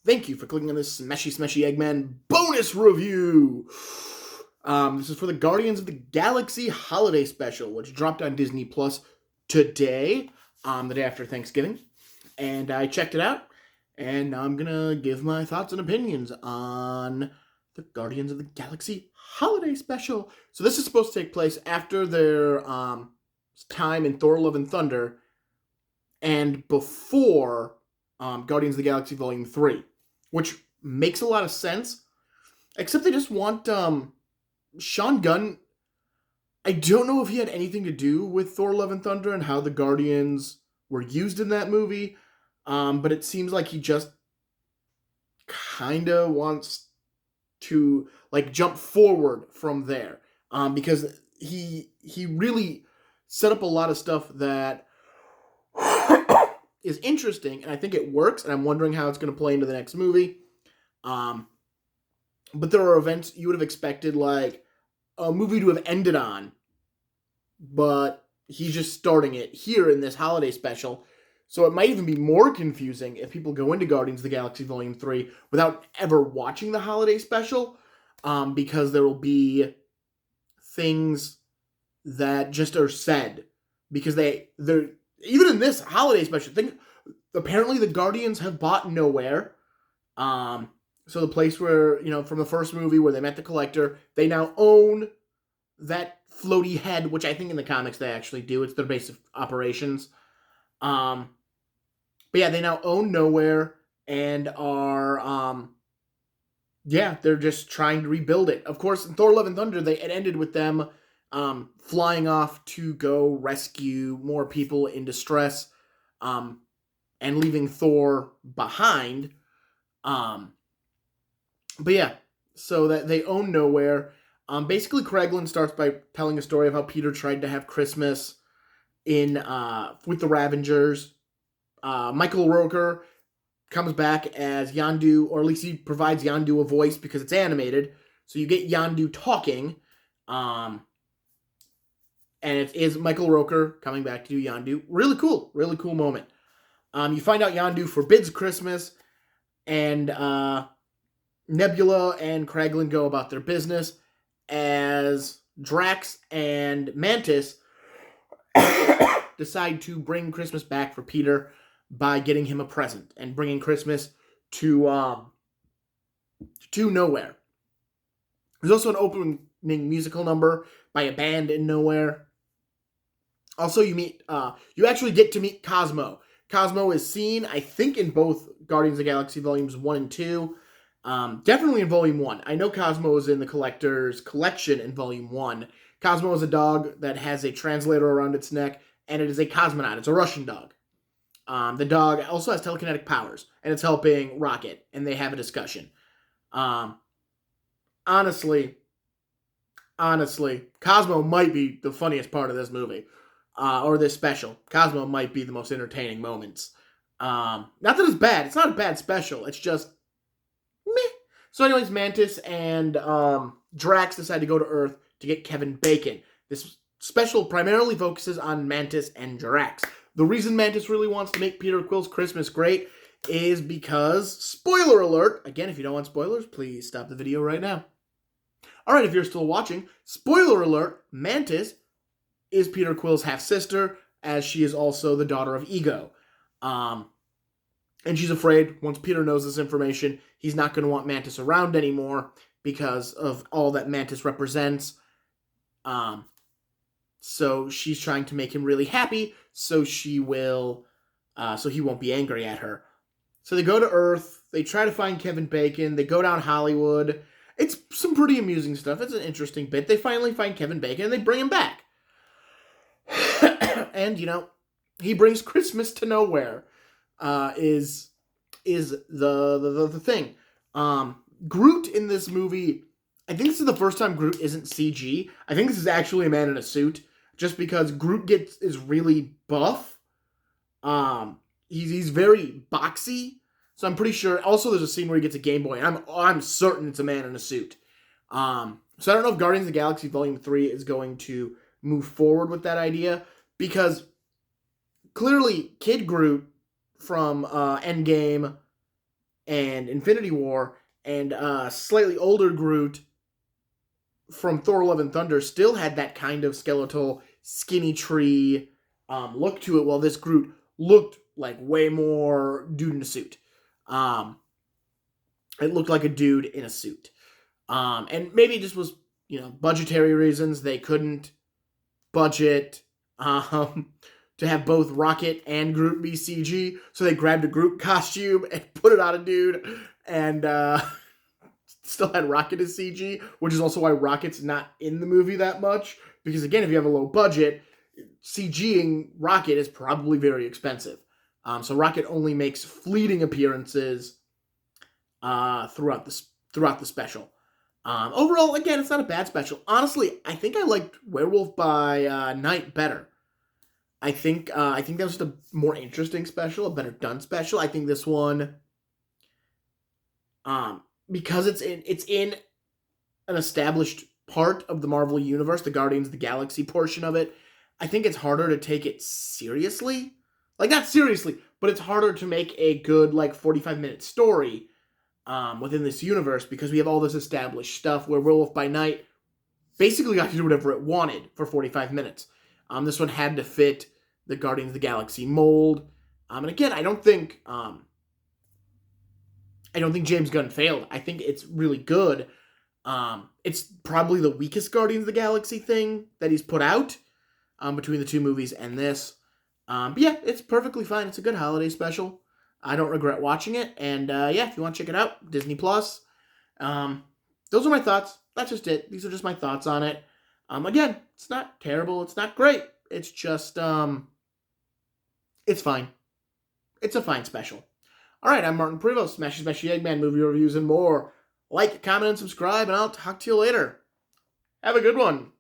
Thank you for clicking on this Smashy Smashy Eggman bonus review. This is for the Guardians of the Galaxy Holiday Special, which dropped on Disney Plus today, the day after Thanksgiving. And I checked it out, and I'm gonna give my thoughts and opinions on the Guardians of the Galaxy Holiday Special. So this is supposed to take place after their time in Thor: Love and Thunder, and before Guardians of the Galaxy Volume 3, which makes a lot of sense, except they just want Sean Gunn. I don't know if he had anything to do with Thor: Love and Thunder and how the Guardians were used in that movie, but it seems like he just kind of wants to jump forward from there, because he really set up a lot of stuff that is interesting, and I think it works, and I'm wondering how it's going to play into the next movie. But there are events you would have expected, like a movie to have ended on, but he's just starting it here in this holiday special. So it might even be more confusing if people go into Guardians of the Galaxy Volume 3 without ever watching the holiday special, because there will be things that just are said. Because they're even in this holiday special thing, apparently the Guardians have bought Nowhere. So the place where, from the first movie where they met the Collector, they now own that floaty head, which I think in the comics they actually do. It's their base of operations. But yeah, they now own Nowhere and are, they're just trying to rebuild it. Of course, in Thor: Love and Thunder, it ended with them flying off to go rescue more people in distress, and leaving Thor behind. But yeah, so that they own Nowhere. Basically, Kraglin starts by telling a story of how Peter tried to have Christmas in with the Ravengers. Michael Rooker comes back as Yondu, or at least he provides Yondu a voice because it's animated. So you get Yondu talking, and it is Michael Rooker coming back to do Yondu. Really cool moment. You find out Yondu forbids Christmas, and Nebula and Kraglin go about their business as Drax and Mantis decide to bring Christmas back for Peter by getting him a present and bringing Christmas to Nowhere. There's also an opening musical number by a band in Nowhere. Also, you actually get to meet Cosmo. Cosmo is seen, I think, in both Guardians of the Galaxy Volumes 1 and 2. Definitely in Volume 1. I know Cosmo is in the Collector's Collection in Volume 1. Cosmo is a dog that has a translator around its neck, and it is a cosmonaut. It's a Russian dog. The dog also has telekinetic powers, and it's helping Rocket, and they have a discussion. Honestly, Cosmo might be the funniest part of this movie, or this special. Cosmo might be the most entertaining moments. Not that it's bad. It's not a bad special. It's just meh. So anyways, Mantis and Drax decide to go to Earth to get Kevin Bacon. This special primarily focuses on Mantis and Drax. The reason Mantis really wants to make Peter Quill's Christmas great is because, spoiler alert, again, if you don't want spoilers, please stop the video right now. Alright, if you're still watching, spoiler alert, Mantis is Peter Quill's half-sister, as she is also the daughter of Ego. And she's afraid, once Peter knows this information, he's not going to want Mantis around anymore because of all that Mantis represents. So she's trying to make him really happy, so he won't be angry at her. So they go to Earth, they try to find Kevin Bacon, they go down Hollywood. It's some pretty amusing stuff. It's an interesting bit. They finally find Kevin Bacon and they bring him back. And, he brings Christmas to Nowhere. Is the thing. Groot in this movie, I think this is the first time Groot isn't CG. I think this is actually a man in a suit, just because Groot is really buff. He's very boxy, so I'm pretty sure. Also, there's a scene where he gets a Game Boy, and I'm certain it's a man in a suit. So I don't know if Guardians of the Galaxy Volume 3 is going to move forward with that idea, because clearly Kid Groot from Endgame and Infinity War, and slightly older Groot from Thor: Love and Thunder still had that kind of skeletal, skinny tree look to it, while this Groot looked like way more dude in a suit. Um, it looked like a dude in a suit. And maybe it just was, budgetary reasons. They couldn't budget to have both Rocket and Groot be CG, so they grabbed a Groot costume and put it on a dude, and still had Rocket as CG, which is also why Rocket's not in the movie that much. Because again, if you have a low budget, CGing Rocket is probably very expensive. So Rocket only makes fleeting appearances throughout the special. Overall, again, it's not a bad special. Honestly, I think I liked Werewolf by Night better. I think that was just a more interesting special, a better done special. I think this one, because it's in an established part of the Marvel Universe, the Guardians of the Galaxy portion of it, I think it's harder to take it seriously. Like, not seriously, but it's harder to make a good, 45-minute story within this universe, because we have all this established stuff where Werewolf by Night basically got to do whatever it wanted for 45 minutes. This one had to fit the Guardians of the Galaxy mold. And again, I don't think James Gunn failed. I think it's really good. It's probably the weakest Guardians of the Galaxy thing that he's put out between the two movies and this. But yeah, it's perfectly fine. It's a good holiday special. I don't regret watching it. And yeah, if you want to check it out, Disney Plus. Those are my thoughts. That's just it. These are just my thoughts on it. Again, it's not terrible. It's not great. It's just, it's fine. It's a fine special. All right, I'm Martin Prevost, Smashy Smashy Eggman, movie reviews and more. Like, comment, and subscribe, and I'll talk to you later. Have a good one.